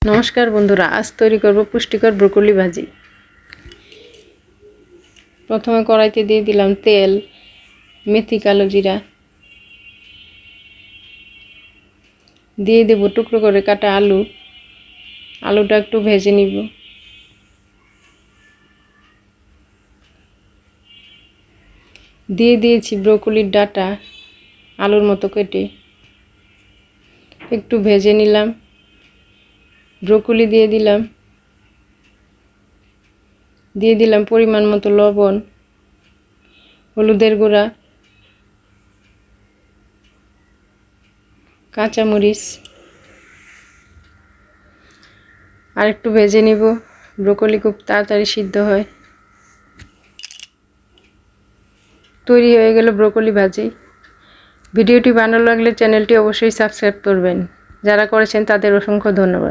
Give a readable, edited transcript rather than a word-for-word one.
নমস্কার বন্ধুরা, আজ তৈরি করব পুষ্টিকর ব্রোকলি ভাজি। প্রথমে কড়াইতে দিয়ে দিলাম তেল, মেথি, কালো জিরা, দিয়ে দেব টুকরো করে কাটা আলু। আলুটা একটু ভেজে নিব। দিয়ে দিয়েছি ব্রোকলির ডাঁটা আলুর মতো কেটে, একটু ভেজে নিলাম। ব্রোকলি দিয়ে দিলাম পরিমাণ মতো লবণ, হলুদের গুঁড়া, কাঁচামরিচ, আর একটু ভেজে নিব। ব্রোকলি খুব তাড়াতাড়ি সিদ্ধ হয়। তৈরি হয়ে গেল ব্রোকলি ভাজি। ভিডিওটি ভালো লাগলে চ্যানেলটি অবশ্যই সাবস্ক্রাইব করবেন। যারা করেছেন তাদের অসংখ্য ধন্যবাদ।